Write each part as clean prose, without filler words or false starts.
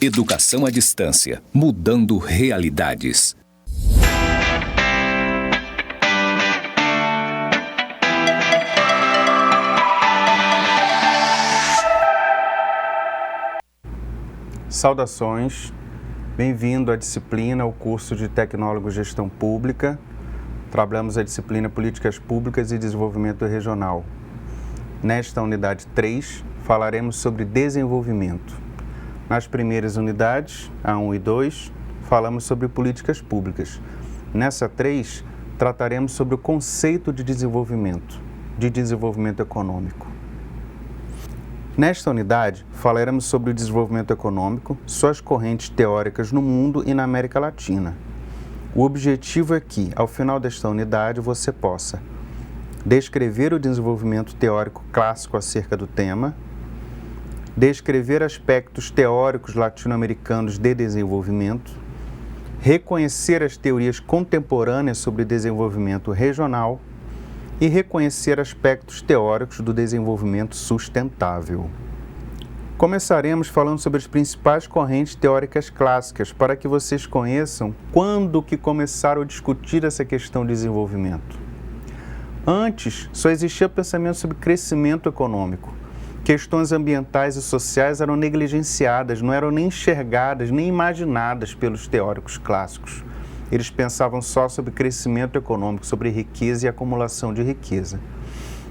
Educação à distância, mudando realidades. Saudações, bem-vindo à disciplina, ao curso de Tecnólogo Gestão Pública. Trabalhamos a disciplina Políticas Públicas e Desenvolvimento Regional. Nesta unidade 3, falaremos sobre desenvolvimento. Nas primeiras unidades, a 1 e 2, falamos sobre políticas públicas. Nessa 3, trataremos sobre o conceito de desenvolvimento econômico. Nesta unidade, falaremos sobre o desenvolvimento econômico, suas correntes teóricas no mundo e na América Latina. O objetivo é que, ao final desta unidade, você possa descrever o desenvolvimento teórico clássico acerca do tema, descrever aspectos teóricos latino-americanos de desenvolvimento, reconhecer as teorias contemporâneas sobre desenvolvimento regional e reconhecer aspectos teóricos do desenvolvimento sustentável. Começaremos falando sobre as principais correntes teóricas clássicas, para que vocês conheçam quando que começaram a discutir essa questão de desenvolvimento. Antes, só existia pensamento sobre crescimento econômico. Questões ambientais e sociais eram negligenciadas, não eram nem enxergadas, nem imaginadas pelos teóricos clássicos. Eles pensavam só sobre crescimento econômico, sobre riqueza e acumulação de riqueza.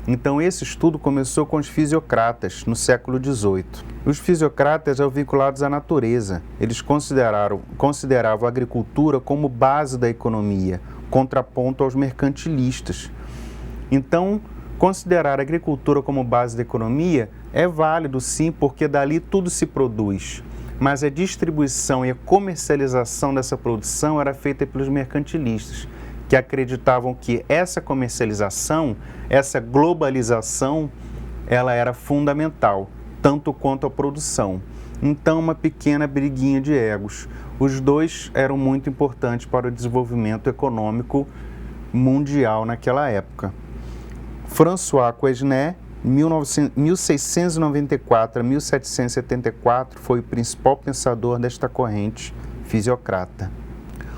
Então, esse estudo começou com os fisiocratas, no século XVIII. Os fisiocratas eram vinculados à natureza. Eles consideravam a agricultura como base da economia, contraponto aos mercantilistas. Então, considerar a agricultura como base da economia é válido sim, porque dali tudo se produz. Mas a distribuição e a comercialização dessa produção era feita pelos mercantilistas, que acreditavam que essa comercialização, essa globalização, ela era fundamental, tanto quanto a produção. Então, uma pequena briguinha de egos. Os dois eram muito importantes para o desenvolvimento econômico mundial naquela época. François Quesnay, 1694 a 1774, foi o principal pensador desta corrente fisiocrata.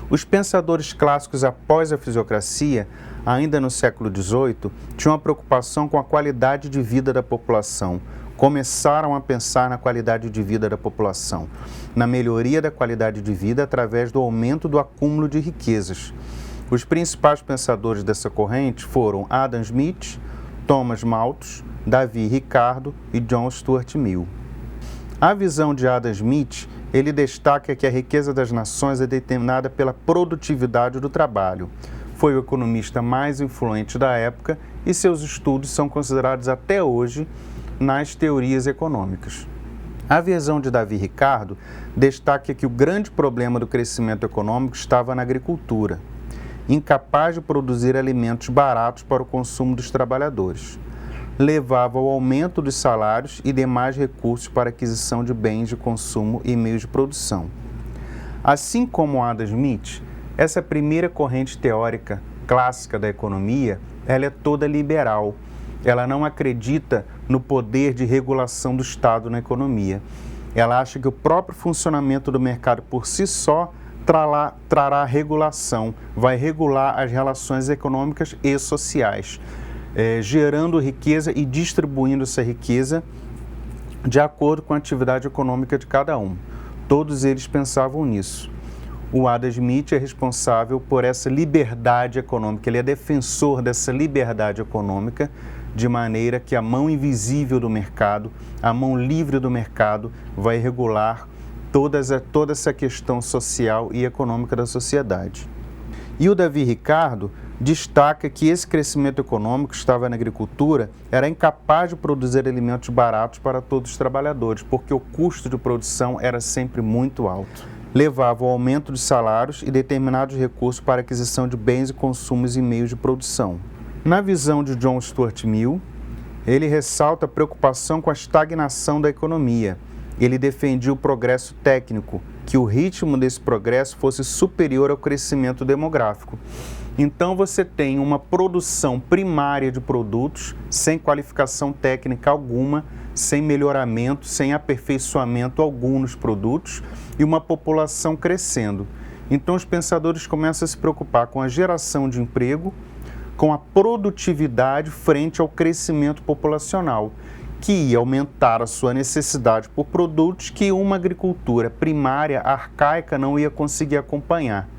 Os pensadores clássicos após a fisiocracia, ainda no século XVIII, tinham uma preocupação com a qualidade de vida da população. Começaram a pensar na qualidade de vida da população, na melhoria da qualidade de vida através do aumento do acúmulo de riquezas. Os principais pensadores dessa corrente foram Adam Smith, Thomas Malthus, Davi Ricardo e John Stuart Mill. A visão de Adam Smith, ele destaca que a riqueza das nações é determinada pela produtividade do trabalho. Foi o economista mais influente da época e seus estudos são considerados até hoje nas teorias econômicas. A visão de Davi Ricardo destaca que o grande problema do crescimento econômico estava na agricultura, incapaz de produzir alimentos baratos para o consumo dos trabalhadores. Levava ao aumento dos salários e demais recursos para aquisição de bens de consumo e meios de produção. Assim como Adam Smith, essa primeira corrente teórica clássica da economia, ela é toda liberal. Ela não acredita no poder de regulação do Estado na economia. Ela acha que o próprio funcionamento do mercado por si só trará regulação, vai regular as relações econômicas e sociais, gerando riqueza e distribuindo essa riqueza de acordo com a atividade econômica de cada um. Todos eles pensavam nisso. O Adam Smith é responsável por essa liberdade econômica, ele é defensor dessa liberdade econômica, de maneira que a mão invisível do mercado, a mão livre do mercado, vai regular toda essa questão social e econômica da sociedade. E o Davi Ricardo destaca que esse crescimento econômico que estava na agricultura era incapaz de produzir alimentos baratos para todos os trabalhadores, porque o custo de produção era sempre muito alto. Levava ao aumento de salários e determinados recursos para aquisição de bens e consumos e meios de produção. Na visão de John Stuart Mill, ele ressalta a preocupação com a estagnação da economia. Ele defendia o progresso técnico, que o ritmo desse progresso fosse superior ao crescimento demográfico. Então você tem uma produção primária de produtos sem qualificação técnica alguma, sem melhoramento, sem aperfeiçoamento algum nos produtos e uma população crescendo. Então os pensadores começam a se preocupar com a geração de emprego, com a produtividade frente ao crescimento populacional, que ia aumentar a sua necessidade por produtos que uma agricultura primária arcaica não ia conseguir acompanhar.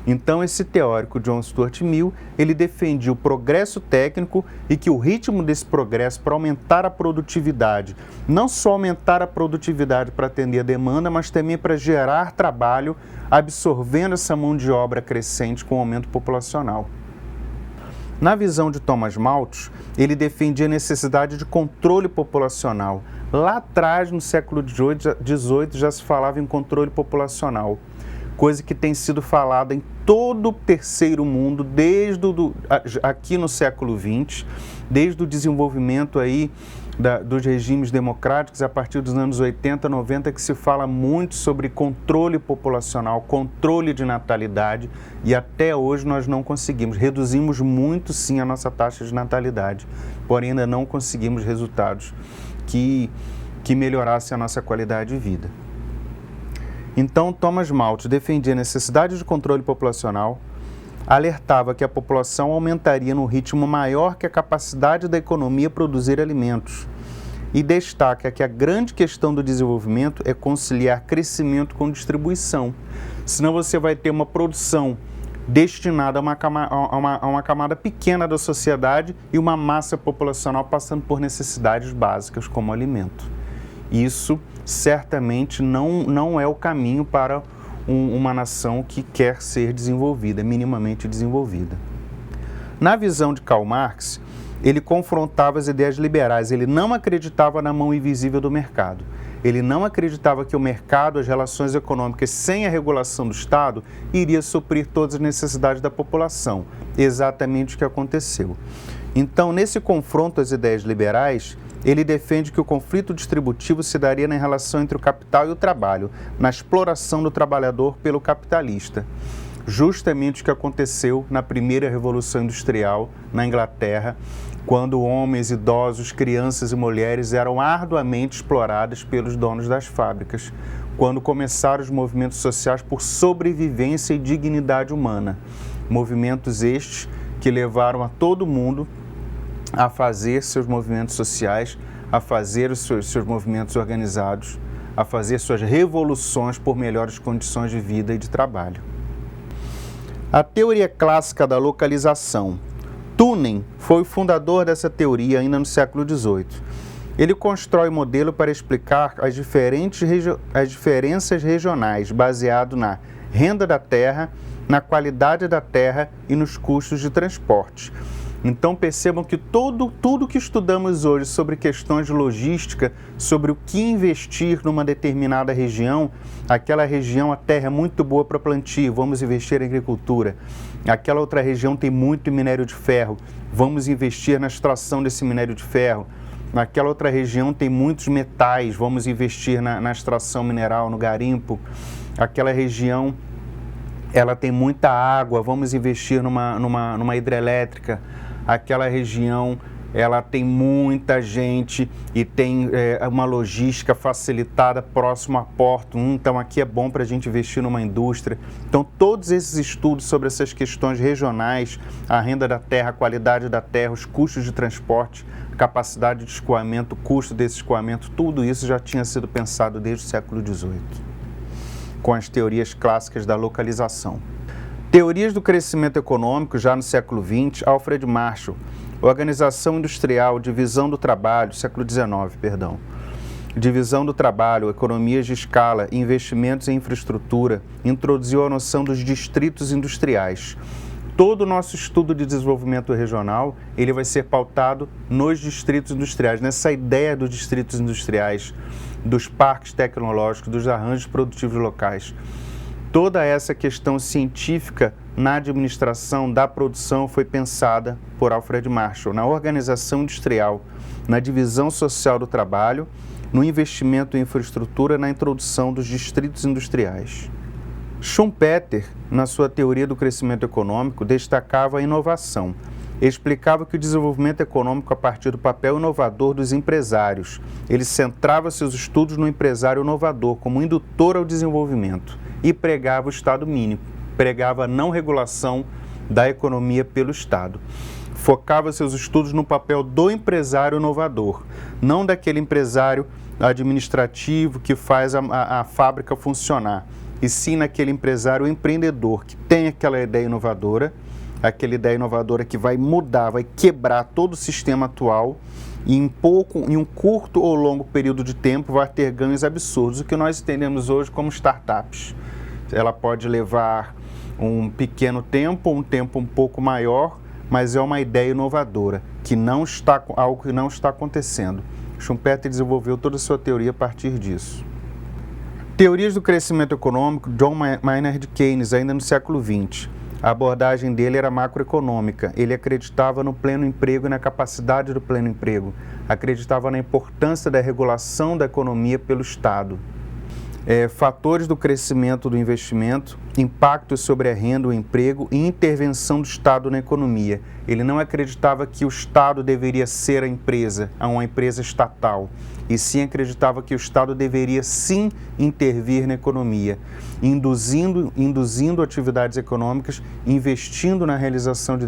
Então, esse teórico, John Stuart Mill, ele defendia o progresso técnico e que o ritmo desse progresso para aumentar a produtividade, não só aumentar a produtividade para atender a demanda, mas também para gerar trabalho, absorvendo essa mão de obra crescente com o aumento populacional. Na visão de Thomas Malthus, ele defendia a necessidade de controle populacional. Lá atrás, no século XVIII, já se falava em controle populacional, coisa que tem sido falada em todo o terceiro mundo, desde aqui no século XX, desde o desenvolvimento aí dos regimes democráticos, a partir dos anos 80, 90, que se fala muito sobre controle populacional, controle de natalidade, e até hoje nós não conseguimos. Reduzimos muito, sim, a nossa taxa de natalidade, porém ainda não conseguimos resultados que melhorassem a nossa qualidade de vida. Então, Thomas Malthus defendia a necessidade de controle populacional, alertava que a população aumentaria no ritmo maior que a capacidade da economia produzir alimentos e destaca que a grande questão do desenvolvimento é conciliar crescimento com distribuição. Senão você vai ter uma produção destinada a uma camada pequena da sociedade e uma massa populacional passando por necessidades básicas como alimento. Isso certamente não é o caminho para uma nação que quer ser desenvolvida, minimamente desenvolvida. Na visão de Karl Marx, ele confrontava as ideias liberais, ele não acreditava na mão invisível do mercado. Ele não acreditava que o mercado, as relações econômicas sem a regulação do Estado, iria suprir todas as necessidades da população. Exatamente o que aconteceu. Então, nesse confronto às ideias liberais, ele defende que o conflito distributivo se daria na relação entre o capital e o trabalho, na exploração do trabalhador pelo capitalista. Justamente o que aconteceu na primeira Revolução Industrial na Inglaterra, quando homens, idosos, crianças e mulheres eram arduamente exploradas pelos donos das fábricas, quando começaram os movimentos sociais por sobrevivência e dignidade humana. Movimentos estes que levaram a todo mundo a fazer seus movimentos sociais, a fazer os seus movimentos organizados, a fazer suas revoluções por melhores condições de vida e de trabalho. A teoria clássica da localização. Thunen foi o fundador dessa teoria ainda no século XVIII. Ele constrói um modelo para explicar as diferenças regionais, baseado na renda da terra, na qualidade da terra e nos custos de transporte. Então percebam que tudo que estudamos hoje sobre questões de logística, sobre o que investir numa determinada região, aquela região a terra é muito boa para plantio, vamos investir em agricultura. Aquela outra região tem muito minério de ferro, vamos investir na extração desse minério de ferro. Naquela outra região tem muitos metais, vamos investir na extração mineral, no garimpo. Aquela região ela tem muita água, vamos investir numa hidrelétrica. Aquela região ela tem muita gente e tem uma logística facilitada próximo a porto, então aqui é bom para a gente investir numa indústria. Então todos esses estudos sobre essas questões regionais, a renda da terra, a qualidade da terra, os custos de transporte, capacidade de escoamento, o custo desse escoamento, tudo isso já tinha sido pensado desde o século XVIII, com as teorias clássicas da localização. Teorias do crescimento econômico, já no século XX, Alfred Marshall, Organização Industrial, Divisão do Trabalho, século XIX, perdão. Divisão do Trabalho, Economias de Escala, Investimentos em Infraestrutura, introduziu a noção dos distritos industriais. Todo o nosso estudo de desenvolvimento regional, ele vai ser pautado nos distritos industriais, nessa ideia dos distritos industriais, dos parques tecnológicos, dos arranjos produtivos locais. Toda essa questão científica na administração da produção foi pensada por Alfred Marshall, na organização industrial, na divisão social do trabalho, no investimento em infraestrutura, na introdução dos distritos industriais. Schumpeter, na sua teoria do crescimento econômico, destacava a inovação. Explicava que o desenvolvimento econômico a partir do papel inovador dos empresários. Ele centrava seus estudos no empresário inovador como indutor ao desenvolvimento e pregava o Estado mínimo, pregava a não regulação da economia pelo Estado. Focava seus estudos no papel do empresário inovador, não daquele empresário administrativo que faz a fábrica funcionar, e sim naquele empresário empreendedor que tem aquela ideia inovadora que vai mudar, vai quebrar todo o sistema atual e em um curto ou longo período de tempo vai ter ganhos absurdos, o que nós entendemos hoje como startups. Ela pode levar um pequeno tempo, um tempo um pouco maior, mas é uma ideia inovadora, algo que não está acontecendo. Schumpeter desenvolveu toda a sua teoria a partir disso. Teorias do crescimento econômico, John Maynard Keynes, ainda no século XX. A abordagem dele era macroeconômica. Ele acreditava no pleno emprego e na capacidade do pleno emprego. Acreditava na importância da regulação da economia pelo Estado. Fatores do crescimento do investimento, impactos sobre a renda, o emprego e intervenção do Estado na economia. Ele não acreditava que o Estado deveria ser uma empresa estatal, e sim acreditava que o Estado deveria sim intervir na economia, induzindo atividades econômicas, investindo na realização de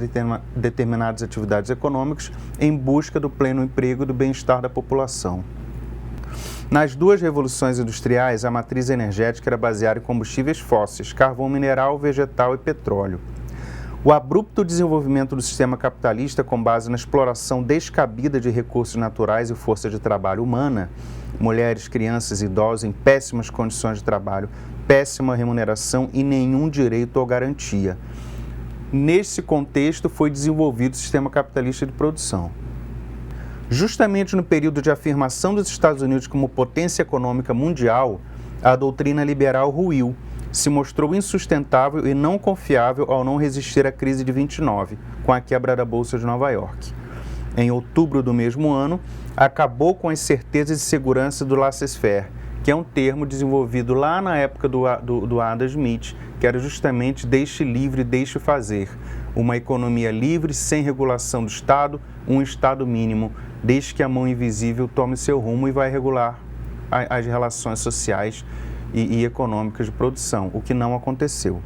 determinadas atividades econômicas em busca do pleno emprego e do bem-estar da população. Nas duas revoluções industriais, a matriz energética era baseada em combustíveis fósseis, carvão mineral, vegetal e petróleo. O abrupto desenvolvimento do sistema capitalista com base na exploração descabida de recursos naturais e força de trabalho humana, mulheres, crianças e idosos em péssimas condições de trabalho, péssima remuneração e nenhum direito ou garantia. Nesse contexto foi desenvolvido o sistema capitalista de produção. Justamente no período de afirmação dos Estados Unidos como potência econômica mundial, a doutrina liberal ruiu, se mostrou insustentável e não confiável ao não resistir à crise de 29, com a quebra da Bolsa de Nova York. Em outubro do mesmo ano, acabou com as certezas de segurança do laissez-faire, que é um termo desenvolvido lá na época do Adam Smith, que era justamente deixe livre, deixe fazer. Uma economia livre, sem regulação do Estado, um Estado mínimo, desde que a mão invisível tome seu rumo e vai regular as relações sociais e econômicas de produção, o que não aconteceu.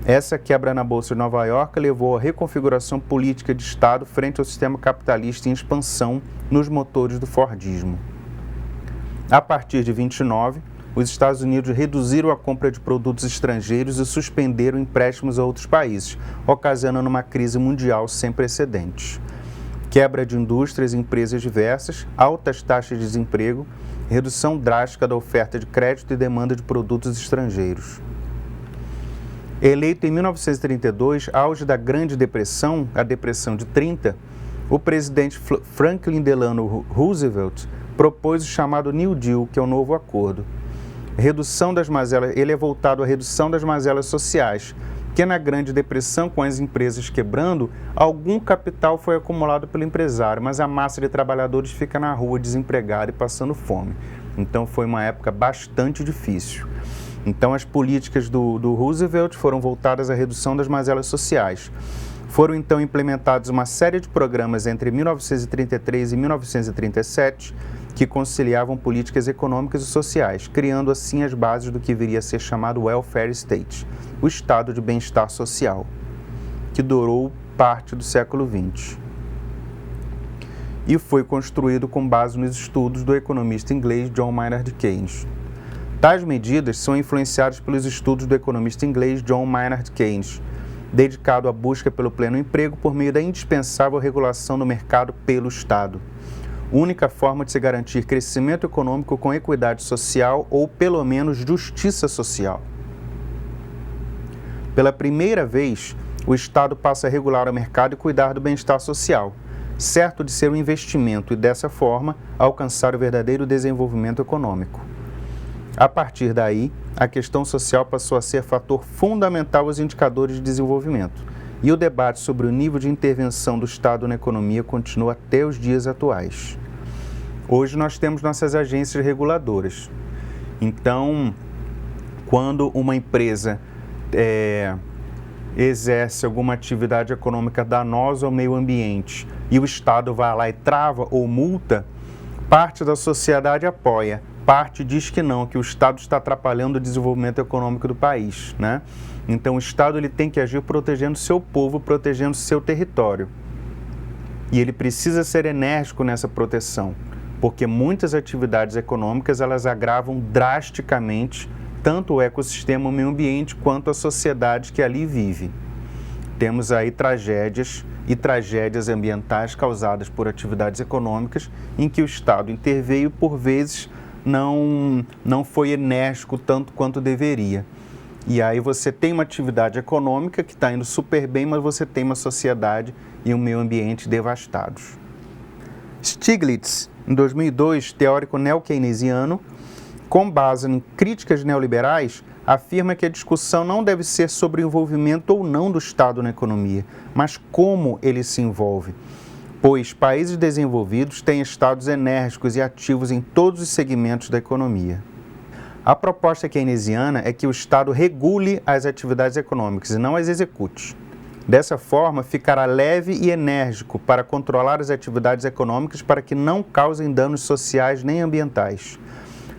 Essa quebra na Bolsa de Nova York levou à reconfiguração política de Estado frente ao sistema capitalista em expansão nos motores do Fordismo. A partir de 29, os Estados Unidos reduziram a compra de produtos estrangeiros e suspenderam empréstimos a outros países, ocasionando uma crise mundial sem precedentes. Quebra de indústrias e empresas diversas, altas taxas de desemprego, redução drástica da oferta de crédito e demanda de produtos estrangeiros. Eleito em 1932, auge da Grande Depressão, a Depressão de 30, o presidente Franklin Delano Roosevelt propôs o chamado New Deal, que é o novo acordo. Redução das mazelas, ele é voltado à redução das mazelas sociais, que na Grande Depressão, com as empresas quebrando, algum capital foi acumulado pelo empresário, mas a massa de trabalhadores fica na rua desempregada e passando fome. Então foi uma época bastante difícil. Então as políticas do Roosevelt foram voltadas à redução das mazelas sociais. Foram então implementados uma série de programas entre 1933 e 1937 que conciliavam políticas econômicas e sociais, criando assim as bases do que viria a ser chamado Welfare State, o estado de bem-estar social, que durou parte do século XX. E foi construído com base nos estudos do economista inglês John Maynard Keynes. Tais medidas são influenciadas pelos estudos do economista inglês John Maynard Keynes, dedicado à busca pelo pleno emprego por meio da indispensável regulação do mercado pelo Estado, única forma de se garantir crescimento econômico com equidade social ou, pelo menos, justiça social. Pela primeira vez, o Estado passa a regular o mercado e cuidar do bem-estar social, certo de ser um investimento e, dessa forma, alcançar o verdadeiro desenvolvimento econômico. A partir daí, a questão social passou a ser fator fundamental aos indicadores de desenvolvimento, e o debate sobre o nível de intervenção do Estado na economia continua até os dias atuais. Hoje nós temos nossas agências reguladoras. Então, Quando uma empresa exerce alguma atividade econômica danosa ao meio ambiente e o Estado vai lá e trava ou multa, parte da sociedade apoia, parte diz que não, que o Estado está atrapalhando o desenvolvimento econômico do país, né? Então o Estado ele tem que agir protegendo seu povo, protegendo seu território. E ele precisa ser enérgico nessa proteção, porque muitas atividades econômicas elas agravam drasticamente tanto o ecossistema, o meio ambiente, quanto a sociedade que ali vive. Temos aí tragédias e tragédias ambientais causadas por atividades econômicas em que o Estado interveio e, por vezes, não foi enérgico tanto quanto deveria. E aí você tem uma atividade econômica que está indo super bem, mas você tem uma sociedade e um meio ambiente devastados. Stiglitz, em 2002, teórico neo-keynesiano, com base em críticas neoliberais, afirma que a discussão não deve ser sobre o envolvimento ou não do Estado na economia, mas como ele se envolve, pois países desenvolvidos têm estados enérgicos e ativos em todos os segmentos da economia. A proposta keynesiana é que o Estado regule as atividades econômicas e não as execute. Dessa forma, ficará leve e enérgico para controlar as atividades econômicas para que não causem danos sociais nem ambientais.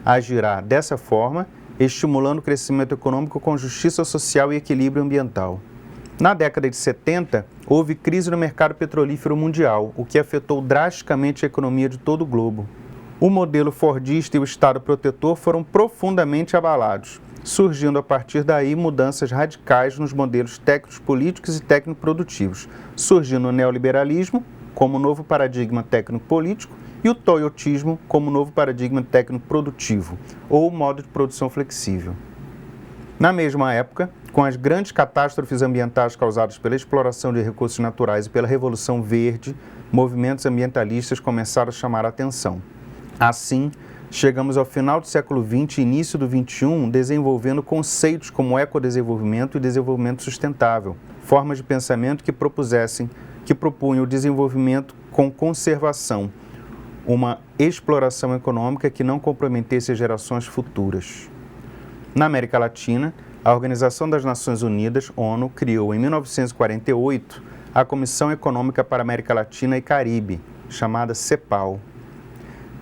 Agirá dessa forma, estimulando o crescimento econômico com justiça social e equilíbrio ambiental. Na década de 70, houve crise no mercado petrolífero mundial, o que afetou drasticamente a economia de todo o globo. O modelo fordista e o Estado protetor foram profundamente abalados, surgindo a partir daí mudanças radicais nos modelos técnicos políticos e técnico-produtivos, surgindo o neoliberalismo como novo paradigma técnico-político e o toyotismo como novo paradigma técnico-produtivo, ou modo de produção flexível. Na mesma época, com as grandes catástrofes ambientais causadas pela exploração de recursos naturais e pela Revolução Verde, movimentos ambientalistas começaram a chamar a atenção. Assim, chegamos ao final do século XX e início do XXI desenvolvendo conceitos como ecodesenvolvimento e desenvolvimento sustentável, formas de pensamento que propunham o desenvolvimento com conservação, uma exploração econômica que não comprometesse as gerações futuras. Na América Latina, a Organização das Nações Unidas, ONU, criou em 1948 a Comissão Econômica para a América Latina e Caribe, chamada CEPAL.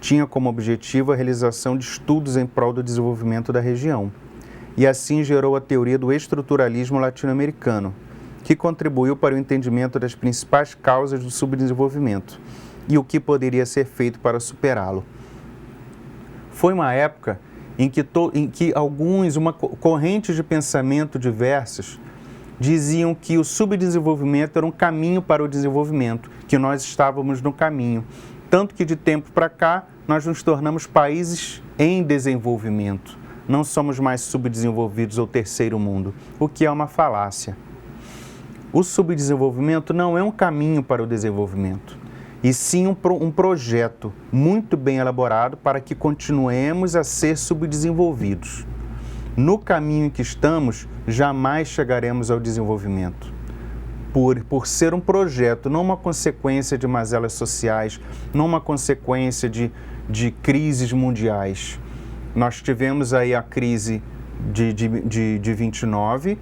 Tinha como objetivo a realização de estudos em prol do desenvolvimento da região, e assim gerou a teoria do estruturalismo latino-americano, que contribuiu para o entendimento das principais causas do subdesenvolvimento e o que poderia ser feito para superá-lo. Foi uma época em que correntes de pensamento diversas diziam que o subdesenvolvimento era um caminho para o desenvolvimento, que nós estávamos no caminho. Tanto que de tempo para cá nós nos tornamos países em desenvolvimento. Não somos mais subdesenvolvidos ou terceiro mundo, o que é uma falácia. O subdesenvolvimento não é um caminho para o desenvolvimento, e sim um projeto muito bem elaborado para que continuemos a ser subdesenvolvidos. No caminho em que estamos, jamais chegaremos ao desenvolvimento. Por ser um projeto, não uma consequência de mazelas sociais, não uma consequência de crises mundiais. Nós tivemos aí a crise de 29,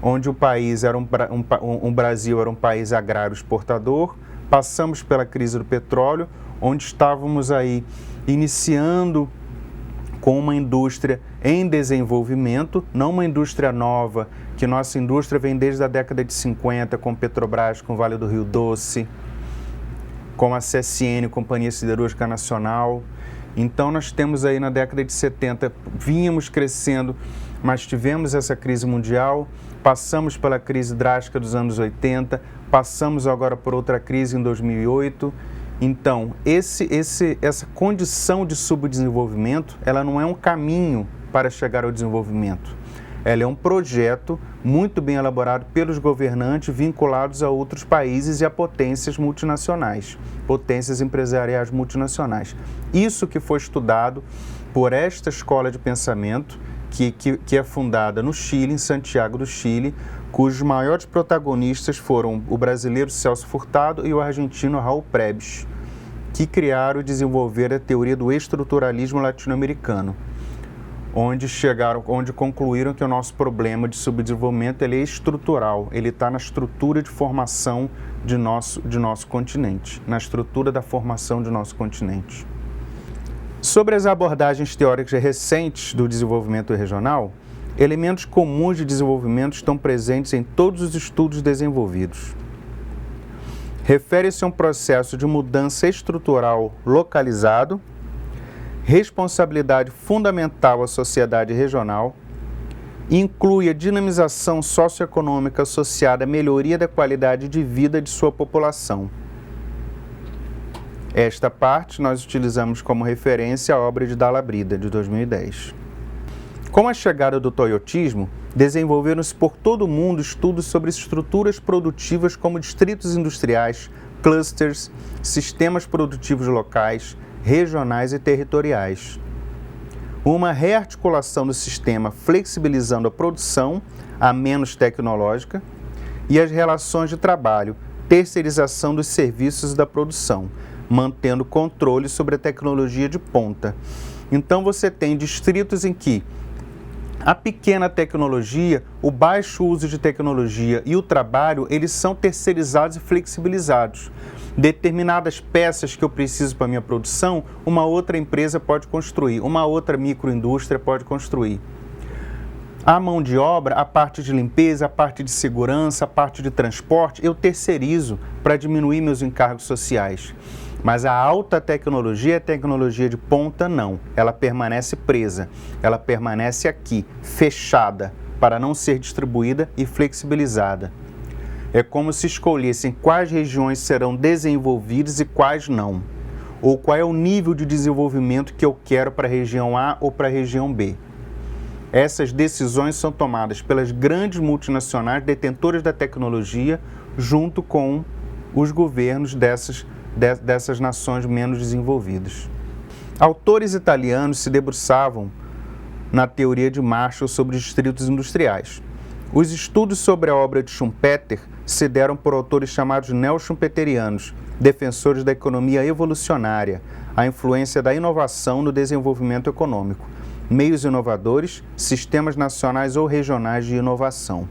onde o país era o Brasil era um país agrário exportador. Passamos pela crise do petróleo, onde estávamos aí iniciando com uma indústria em desenvolvimento, não uma indústria nova, que nossa indústria vem desde a década de 50, com Petrobras, com Vale do Rio Doce, com a CSN, Companhia Siderúrgica Nacional. Então nós temos aí na década de 70, vínhamos crescendo, mas tivemos essa crise mundial, passamos pela crise drástica dos anos 80, passamos agora por outra crise em 2008. Então, essa condição de subdesenvolvimento, ela não é um caminho para chegar ao desenvolvimento. Ela é um projeto muito bem elaborado pelos governantes vinculados a outros países e a potências multinacionais, potências empresariais multinacionais. Isso que foi estudado por esta escola de pensamento, que é fundada no Chile, em Santiago do Chile, cujos maiores protagonistas foram o brasileiro Celso Furtado e o argentino Raul Prebisch, que criaram e desenvolveram a teoria do estruturalismo latino-americano, onde concluíram que o nosso problema de subdesenvolvimento ele é estrutural, ele está na estrutura de formação de nosso continente, na estrutura da formação de nosso continente. Sobre as abordagens teóricas recentes do desenvolvimento regional, elementos comuns de desenvolvimento estão presentes em todos os estudos desenvolvidos. Refere-se a um processo de mudança estrutural localizado, responsabilidade fundamental à sociedade regional, inclui a dinamização socioeconômica associada à melhoria da qualidade de vida de sua população. Esta parte nós utilizamos como referência a obra de Dalla Brida, de 2010. Com a chegada do toyotismo, desenvolveram-se por todo o mundo estudos sobre estruturas produtivas como distritos industriais, clusters, sistemas produtivos locais, regionais e territoriais. Uma rearticulação do sistema flexibilizando a produção, a menos tecnológica, e as relações de trabalho, terceirização dos serviços da produção, mantendo controle sobre a tecnologia de ponta. Então você tem distritos em que a pequena tecnologia, o baixo uso de tecnologia e o trabalho, eles são terceirizados e flexibilizados. Determinadas peças que eu preciso para a minha produção, uma outra empresa pode construir, uma outra microindústria pode construir. A mão de obra, a parte de limpeza, a parte de segurança, a parte de transporte, eu terceirizo para diminuir meus encargos sociais. Mas a alta tecnologia, a tecnologia de ponta, não. Ela permanece presa, ela permanece aqui, fechada, para não ser distribuída e flexibilizada. É como se escolhessem quais regiões serão desenvolvidas e quais não. Ou qual é o nível de desenvolvimento que eu quero para a região A ou para a região B. Essas decisões são tomadas pelas grandes multinacionais detentoras da tecnologia, junto com os governos dessas nações menos desenvolvidas. Autores italianos se debruçavam na teoria de Marshall sobre os distritos industriais. Os estudos sobre a obra de Schumpeter se deram por autores chamados neo-schumpeterianos, defensores da economia evolucionária, a influência da inovação no desenvolvimento econômico, meios inovadores, sistemas nacionais ou regionais de inovação.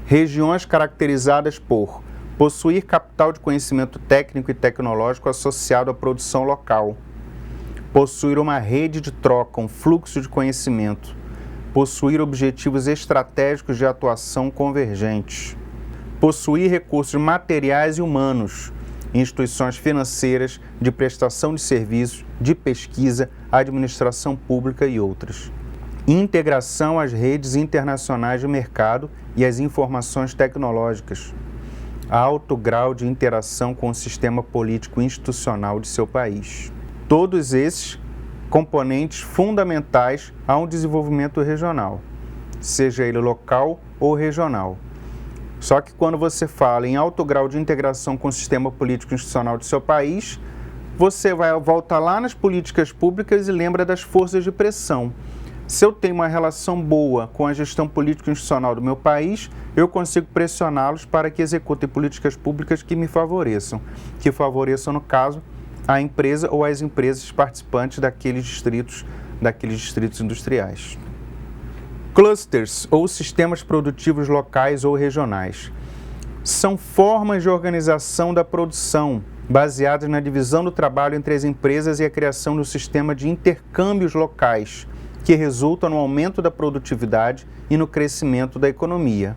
Regiões caracterizadas por possuir capital de conhecimento técnico e tecnológico associado à produção local, possuir uma rede de troca, um fluxo de conhecimento, possuir objetivos estratégicos de atuação convergentes, possuir recursos materiais e humanos, instituições financeiras, de prestação de serviços, de pesquisa, administração pública e outras. Integração às redes internacionais de mercado e às informações tecnológicas. Alto grau de interação com o sistema político institucional de seu país. Todos esses componentes fundamentais a um desenvolvimento regional, seja ele local ou regional. Só que quando você fala em alto grau de integração com o sistema político institucional de seu país, você volta lá nas políticas públicas e lembra das forças de pressão. Se eu tenho uma relação boa com a gestão política institucional do meu país, eu consigo pressioná-los para que executem políticas públicas que me favoreçam, no caso, a empresa ou as empresas participantes daqueles distritos industriais. Clusters, ou sistemas produtivos locais ou regionais, são formas de organização da produção baseadas na divisão do trabalho entre as empresas e a criação do sistema de intercâmbios locais, que resultam no aumento da produtividade e no crescimento da economia.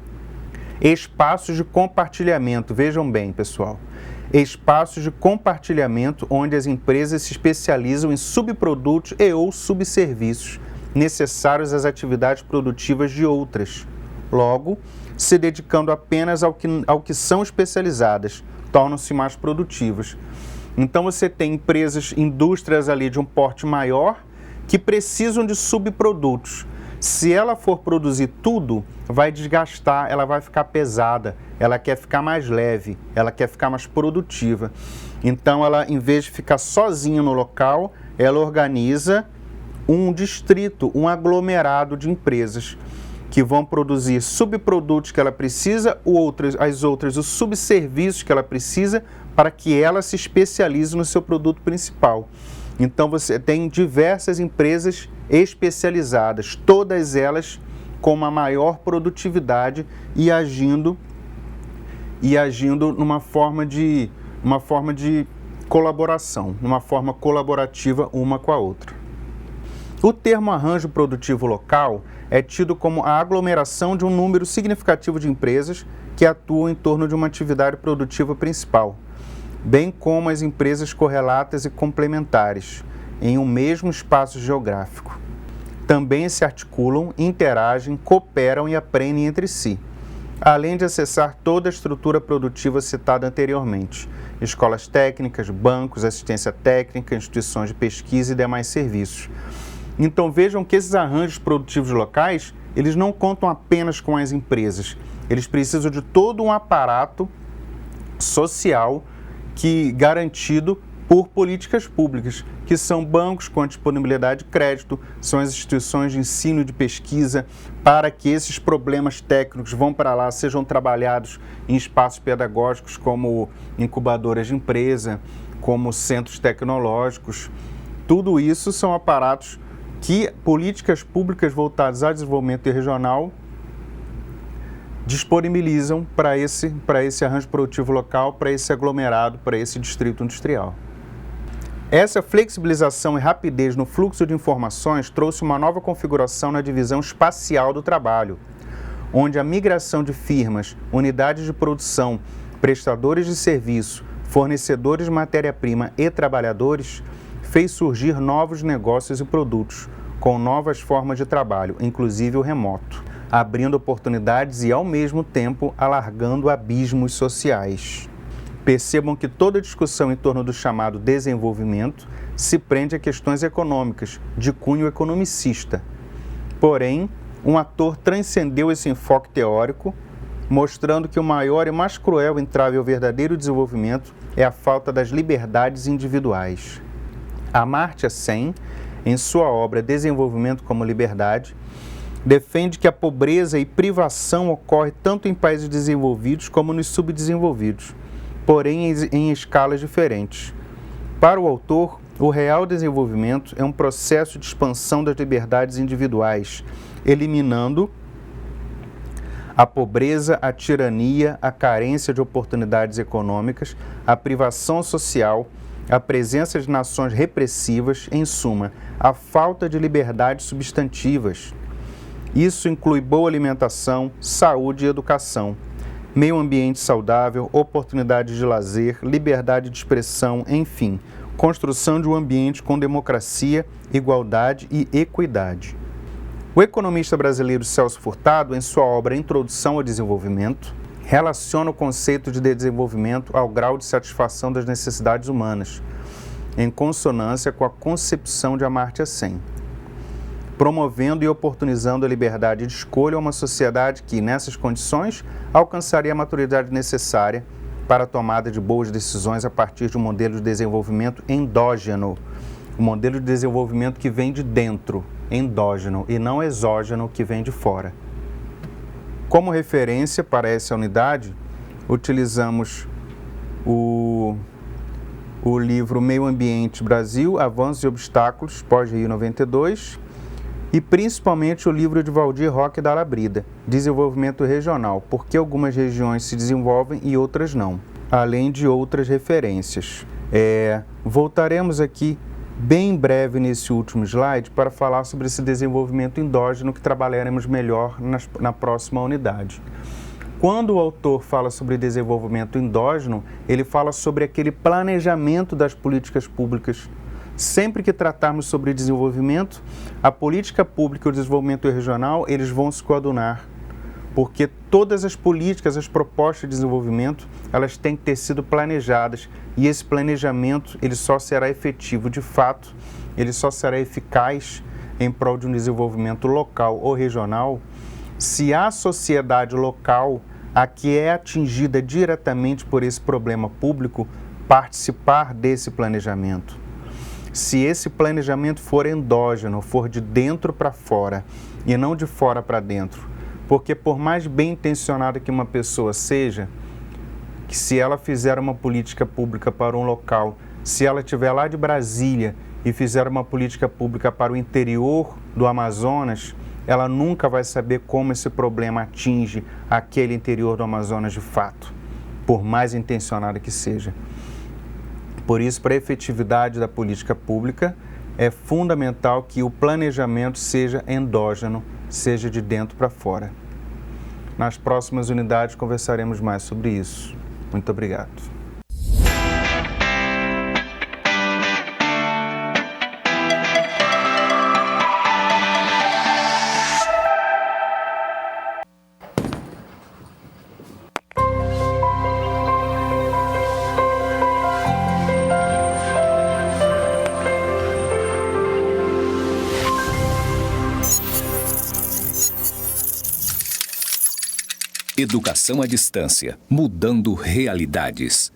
Espaços de compartilhamento, vejam bem, pessoal, espaços de compartilhamento onde as empresas se especializam em subprodutos e ou subserviços necessários às atividades produtivas de outras. Logo, se dedicando apenas ao que são especializadas, tornam-se mais produtivas. Então você tem empresas, indústrias ali de um porte maior que precisam de subprodutos. Se ela for produzir tudo, vai desgastar, ela vai ficar pesada, ela quer ficar mais leve, ela quer ficar mais produtiva. Então ela, em vez de ficar sozinha no local, ela organiza um distrito, um aglomerado de empresas que vão produzir subprodutos que ela precisa, as outras os subserviços que ela precisa, para que ela se especialize no seu produto principal. Então você tem diversas empresas especializadas, todas elas com uma maior produtividade e agindo numa forma de colaboração, numa forma colaborativa uma com a outra. O termo arranjo produtivo local é tido como a aglomeração de um número significativo de empresas que atuam em torno de uma atividade produtiva principal, bem como as empresas correlatas e complementares, em um mesmo espaço geográfico. Também se articulam, interagem, cooperam e aprendem entre si, além de acessar toda a estrutura produtiva citada anteriormente, escolas técnicas, bancos, assistência técnica, instituições de pesquisa e demais serviços. Então vejam que esses arranjos produtivos locais, eles não contam apenas com as empresas, eles precisam de todo um aparato social garantido por políticas públicas, que são bancos com a disponibilidade de crédito, são as instituições de ensino e de pesquisa, para que esses problemas técnicos vão para lá, sejam trabalhados em espaços pedagógicos como incubadoras de empresa, como centros tecnológicos. Tudo isso são aparatos que políticas públicas voltadas ao desenvolvimento regional disponibilizam para esse arranjo produtivo local, para esse aglomerado, para esse distrito industrial. Essa flexibilização e rapidez no fluxo de informações trouxe uma nova configuração na divisão espacial do trabalho, onde a migração de firmas, unidades de produção, prestadores de serviço, fornecedores de matéria-prima e trabalhadores fez surgir novos negócios e produtos, com novas formas de trabalho, inclusive o remoto, abrindo oportunidades e, ao mesmo tempo, alargando abismos sociais. Percebam que toda discussão em torno do chamado desenvolvimento se prende a questões econômicas, de cunho economicista. Porém, um ator transcendeu esse enfoque teórico, mostrando que o maior e mais cruel entrave ao verdadeiro desenvolvimento é a falta das liberdades individuais. Amartya Sen, em sua obra Desenvolvimento como Liberdade, defende que a pobreza e privação ocorre tanto em países desenvolvidos como nos subdesenvolvidos, porém em escalas diferentes. Para o autor, o real desenvolvimento é um processo de expansão das liberdades individuais, eliminando a pobreza, a tirania, a carência de oportunidades econômicas, a privação social, a presença de nações repressivas, em suma, a falta de liberdades substantivas. Isso inclui boa alimentação, saúde e educação, meio ambiente saudável, oportunidades de lazer, liberdade de expressão, enfim, construção de um ambiente com democracia, igualdade e equidade. O economista brasileiro Celso Furtado, em sua obra Introdução ao Desenvolvimento, relaciona o conceito de desenvolvimento ao grau de satisfação das necessidades humanas, em consonância com a concepção de Amartya Sen, promovendo e oportunizando a liberdade de escolha a uma sociedade que, nessas condições, alcançaria a maturidade necessária para a tomada de boas decisões a partir de um modelo de desenvolvimento endógeno, um modelo de desenvolvimento que vem de dentro, endógeno, e não exógeno, que vem de fora. Como referência para essa unidade, utilizamos o livro Meio Ambiente Brasil, Avanços e Obstáculos, pós-Rio 92, e principalmente o livro de Valdir Roque da Labrida, Desenvolvimento Regional, porque algumas regiões se desenvolvem e outras não, além de outras referências. Voltaremos aqui bem breve nesse último slide para falar sobre esse desenvolvimento endógeno que trabalharemos melhor na próxima unidade. Quando o autor fala sobre desenvolvimento endógeno, ele fala sobre aquele planejamento das políticas públicas. Sempre que tratarmos sobre desenvolvimento, a política pública e o desenvolvimento regional, eles vão se coadunar, porque todas as políticas, as propostas de desenvolvimento, elas têm que ter sido planejadas, e esse planejamento ele só será efetivo de fato, ele só será eficaz em prol de um desenvolvimento local ou regional se a sociedade local, a que é atingida diretamente por esse problema público, participar desse planejamento. Se esse planejamento for endógeno, for de dentro para fora e não de fora para dentro, porque por mais bem intencionada que uma pessoa seja, que se ela fizer uma política pública para um local, se ela estiver lá de Brasília e fizer uma política pública para o interior do Amazonas, ela nunca vai saber como esse problema atinge aquele interior do Amazonas de fato, por mais intencionada que seja. Por isso, para a efetividade da política pública, é fundamental que o planejamento seja endógeno, seja de dentro para fora. Nas próximas unidades conversaremos mais sobre isso. Muito obrigado. Educação à distância, mudando realidades.